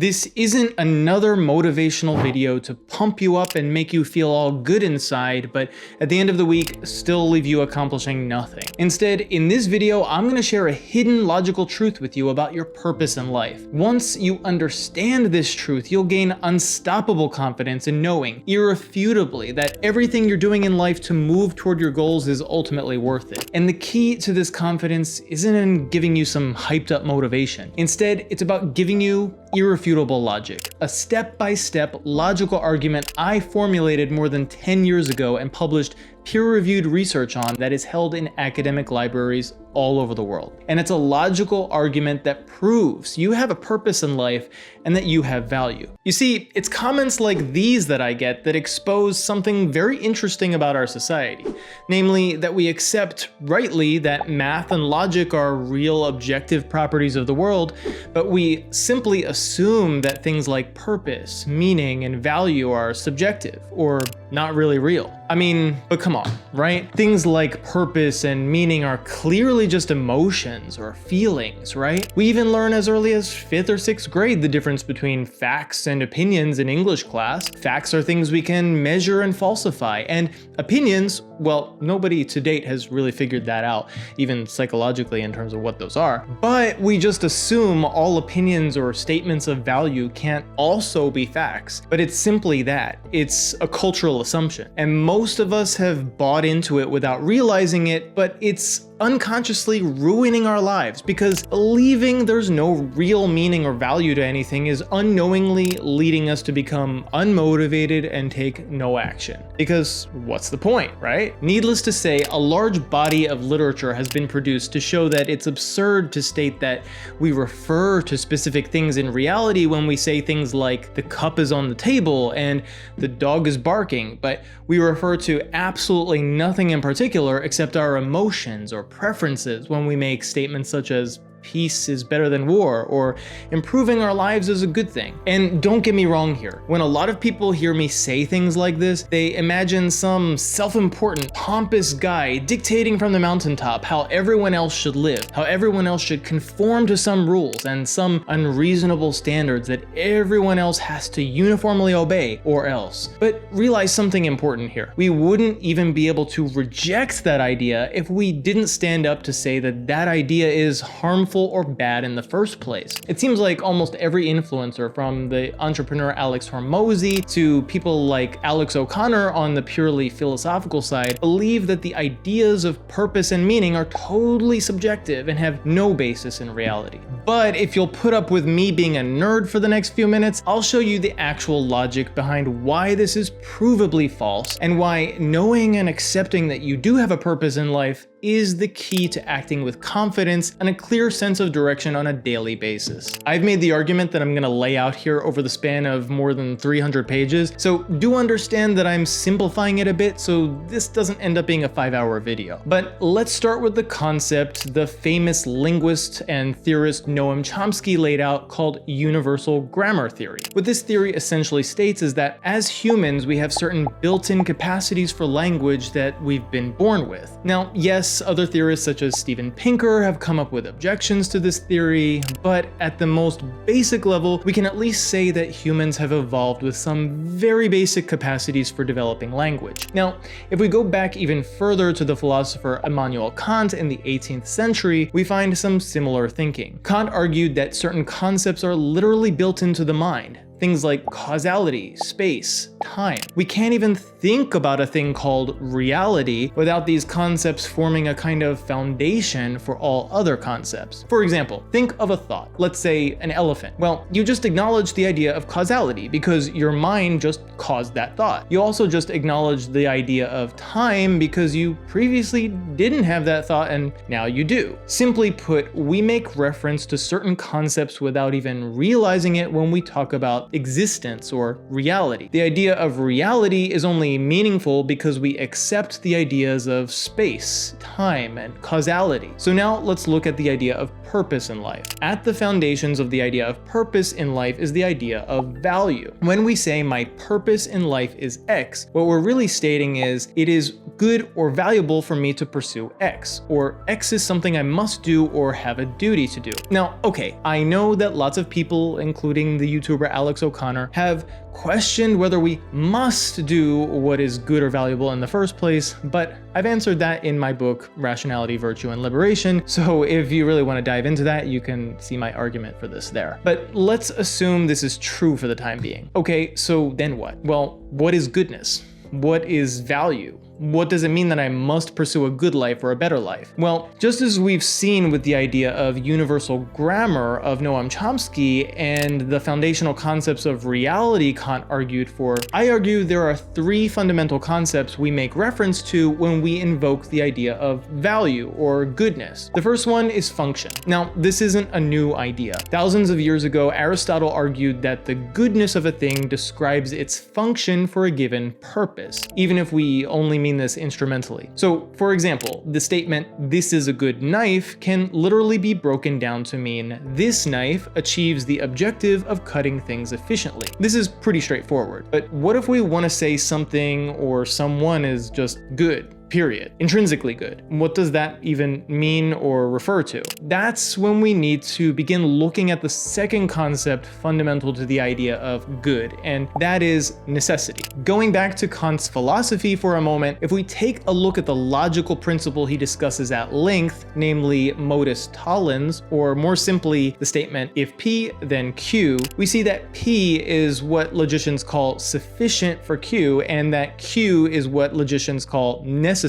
This isn't another motivational video to pump you up and make you feel all good inside, but at the end of the week, still leave you accomplishing nothing. Instead, in this video, I'm going to share a hidden logical truth with you about your purpose in life. Once you understand this truth, you'll gain unstoppable confidence in knowing, irrefutably, that everything you're doing in life to move toward your goals is ultimately worth it. And the key to this confidence isn't in giving you some hyped up motivation. Instead, it's about giving you irrefutable logic, a step-by-step logical argument I formulated more than 10 years ago and published peer-reviewed research on that is held in academic libraries all over the world. And it's a logical argument that proves you have a purpose in life and that you have value. You see, it's comments like these that I get that expose something very interesting about our society, namely that we accept rightly that math and logic are real objective properties of the world, but we simply assume that things like purpose, meaning, and value are subjective or not really real. I mean, but come on, right? Things like purpose and meaning are clearly just emotions or feelings, right? We even learn as early as 5th or 6th grade the difference between facts and opinions in English class. Facts are things we can measure and falsify, and opinions, well, nobody to date has really figured that out, even psychologically in terms of what those are. But we just assume all opinions or statements of value can't also be facts. But it's simply that. It's a cultural assumption. And most of us have bought into it without realizing it, but it's unconsciously ruining our lives because believing there's no real meaning or value to anything is unknowingly leading us to become unmotivated and take no action. Because what's the point, right? Needless to say, a large body of literature has been produced to show that it's absurd to state that we refer to specific things in reality when we say things like the cup is on the table and the dog is barking, but we refer to absolutely nothing in particular except our emotions or preferences when we make statements such as peace is better than war, or improving our lives is a good thing. And don't get me wrong here. When a lot of people hear me say things like this, they imagine some self-important, pompous guy dictating from the mountaintop how everyone else should live, how everyone else should conform to some rules and some unreasonable standards that everyone else has to uniformly obey or else. But realize something important here. We wouldn't even be able to reject that idea if we didn't stand up to say that that idea is harmful or bad in the first place. It seems like almost every influencer, from the entrepreneur Alex Hormozy to people like Alex O'Connor on the purely philosophical side, believe that the ideas of purpose and meaning are totally subjective and have no basis in reality. But if you'll put up with me being a nerd for the next few minutes, I'll show you the actual logic behind why this is provably false and why knowing and accepting that you do have a purpose in life is the key to acting with confidence and a clear sense of direction on a daily basis. I've made the argument that I'm going to lay out here over the span of more than 300 pages, so do understand that I'm simplifying it a bit so this doesn't end up being a 5-hour video. But let's start with the concept the famous linguist and theorist Noam Chomsky laid out, called universal grammar theory. What this theory essentially states is that as humans, we have certain built-in capacities for language that we've been born with. Now, yes, other theorists such as Steven Pinker have come up with objections to this theory, but at the most basic level, we can at least say that humans have evolved with some very basic capacities for developing language. Now, if we go back even further to the philosopher Immanuel Kant in the 18th century, we find some similar thinking. Kant argued that certain concepts are literally built into the mind. Things like causality, space, time. We can't even think about a thing called reality without these concepts forming a kind of foundation for all other concepts. For example, think of a thought. Let's say an elephant. Well, you just acknowledge the idea of causality because your mind just caused that thought. You also just acknowledge the idea of time because you previously didn't have that thought and now you do. Simply put, we make reference to certain concepts without even realizing it when we talk about existence or reality. The idea of reality is only meaningful because we accept the ideas of space, time, and causality. So now let's look at the idea of purpose in life. At the foundations of the idea of purpose in life is the idea of value. When we say my purpose in life is X, what we're really stating is it is good or valuable for me to pursue X, or X is something I must do or have a duty to do. Now, okay, I know that lots of people, including the YouTuber Alex O'Connor, have questioned whether we must do what is good or valuable in the first place, but I've answered that in my book, Rationality, Virtue, and Liberation, so if you really want to dive into that, you can see my argument for this there. But let's assume this is true for the time being. Okay, so then what? Well, what is goodness? What is value? What does it mean that I must pursue a good life or a better life? Well, just as we've seen with the idea of universal grammar of Noam Chomsky and the foundational concepts of reality Kant argued for, I argue there are three fundamental concepts we make reference to when we invoke the idea of value or goodness. The first one is function. Now, this isn't a new idea. Thousands of years ago, Aristotle argued that the goodness of a thing describes its function for a given purpose, even if we only mean this instrumentally. So, for example, the statement, "this is a good knife," can literally be broken down to mean, this knife achieves the objective of cutting things efficiently. This is pretty straightforward. But what if we want to say something or someone is just good? Period. Intrinsically good. What does that even mean or refer to? That's when we need to begin looking at the second concept fundamental to the idea of good, and that is necessity. Going back to Kant's philosophy for a moment, if we take a look at the logical principle he discusses at length, namely modus tollens, or more simply, the statement, if P, then Q, we see that P is what logicians call sufficient for Q, and that Q is what logicians call necessary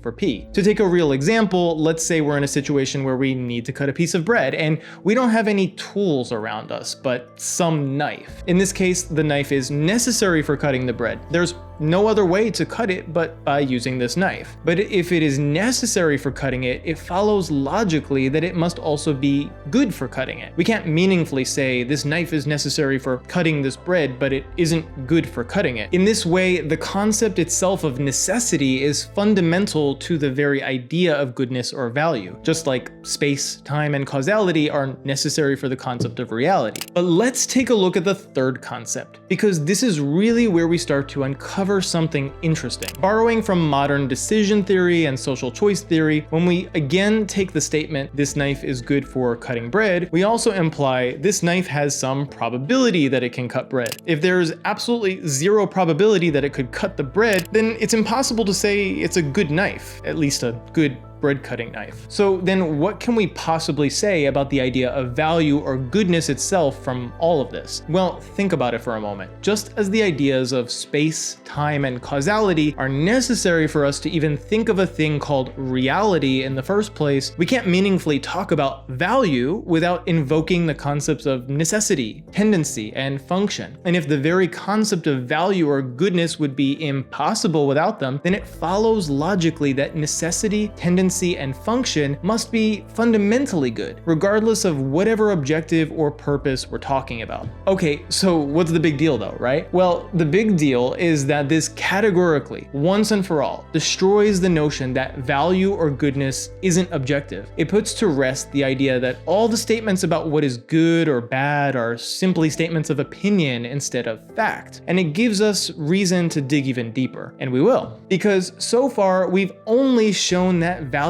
for P. To take a real example, let's say we're in a situation where we need to cut a piece of bread and we don't have any tools around us, but some knife. In this case, the knife is necessary for cutting the bread. There's no other way to cut it but by using this knife. But if it is necessary for cutting it, it follows logically that it must also be good for cutting it. We can't meaningfully say this knife is necessary for cutting this bread, but it isn't good for cutting it. In this way, the concept itself of necessity is fundamental to the very idea of goodness or value, just like space, time, and causality are necessary for the concept of reality. But let's take a look at the third concept, because this is really where we start to uncover something interesting. Borrowing from modern decision theory and social choice theory, when we again take the statement, this knife is good for cutting bread, we also imply this knife has some probability that it can cut bread. If there's absolutely zero probability that it could cut the bread, then it's impossible to say it's a good knife, at least a good bread cutting knife. So then what can we possibly say about the idea of value or goodness itself from all of this? Well, think about it for a moment. Just as the ideas of space, time, and causality are necessary for us to even think of a thing called reality in the first place, we can't meaningfully talk about value without invoking the concepts of necessity, tendency, and function. And if the very concept of value or goodness would be impossible without them, then it follows logically that necessity, tendency, and function must be fundamentally good, regardless of whatever objective or purpose we're talking about. Okay, so what's the big deal though, right? Well, the big deal is that this categorically, once and for all, destroys the notion that value or goodness isn't objective. It puts to rest the idea that all the statements about what is good or bad are simply statements of opinion instead of fact. And it gives us reason to dig even deeper, and we will. Because so far, we've only shown that value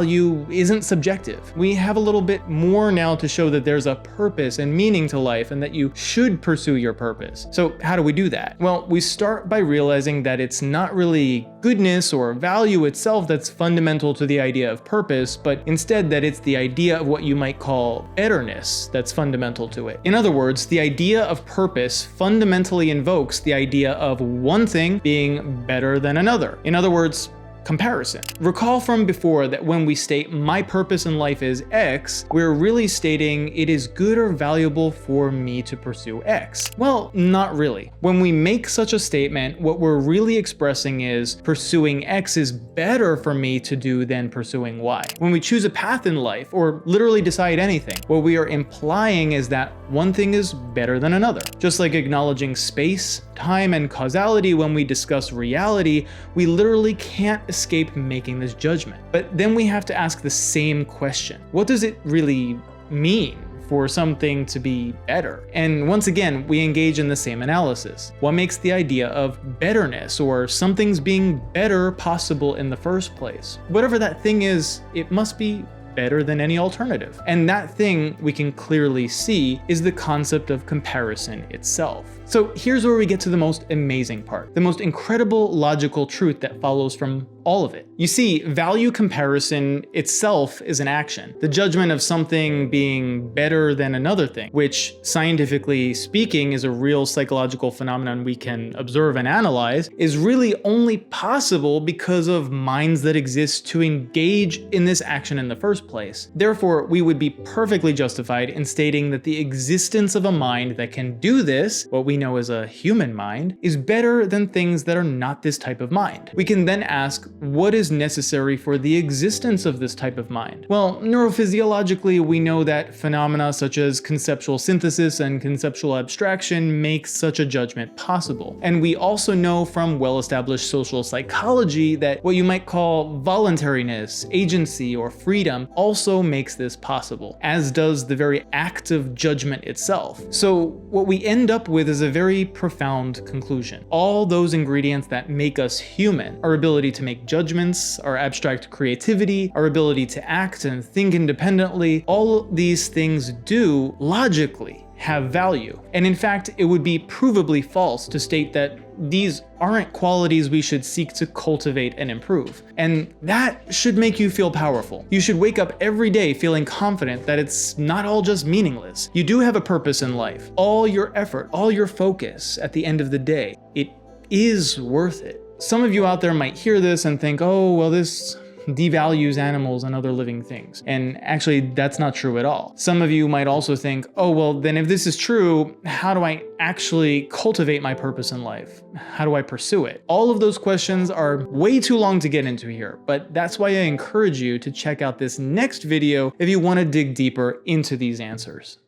isn't subjective. We have a little bit more now to show that there's a purpose and meaning to life and that you should pursue your purpose. So how do we do that? Well, we start by realizing that it's not really goodness or value itself that's fundamental to the idea of purpose, but instead that it's the idea of what you might call betterness that's fundamental to it. In other words, the idea of purpose fundamentally invokes the idea of one thing being better than another. In other words, comparison. Recall from before that when we state my purpose in life is X, we're really stating it is good or valuable for me to pursue X. Well, not really. When we make such a statement, what we're really expressing is pursuing X is better for me to do than pursuing Y. When we choose a path in life, or literally decide anything, what we are implying is that one thing is better than another. Just like acknowledging space, time, and causality when we discuss reality, we literally can't escape making this judgment. But then we have to ask the same question. What does it really mean for something to be better. And once again, we engage in the same analysis. What makes the idea of betterness or something's being better possible in the first place? Whatever that thing is, it must be better than any alternative. And that thing we can clearly see is the concept of comparison itself. So here's where we get to the most amazing part, the most incredible logical truth that follows from all of it. You see, value comparison itself is an action. The judgment of something being better than another thing, which scientifically speaking is a real psychological phenomenon we can observe and analyze, is really only possible because of minds that exist to engage in this action in the first place. Therefore, we would be perfectly justified in stating that the existence of a mind that can do this, what we know as a human mind, is better than things that are not this type of mind. We can then ask, what is necessary for the existence of this type of mind? Well, neurophysiologically, we know that phenomena such as conceptual synthesis and conceptual abstraction make such a judgment possible. And we also know from well-established social psychology that what you might call voluntariness, agency, or freedom also makes this possible, as does the very act of judgment itself. So what we end up with is a very profound conclusion. All those ingredients that make us human, our ability to make judgments, our abstract creativity, our ability to act and think independently, all these things do logically have value. And in fact, it would be provably false to state that these aren't qualities we should seek to cultivate and improve. And that should make you feel powerful. You should wake up every day feeling confident that it's not all just meaningless. You do have a purpose in life. All your effort, all your focus at the end of the day, it is worth it. Some of you out there might hear this and think, oh, well, this devalues animals and other living things. And actually, that's not true at all. Some of you might also think, oh, well, then if this is true, how do I actually cultivate my purpose in life? How do I pursue it? All of those questions are way too long to get into here, but that's why I encourage you to check out this next video if you want to dig deeper into these answers.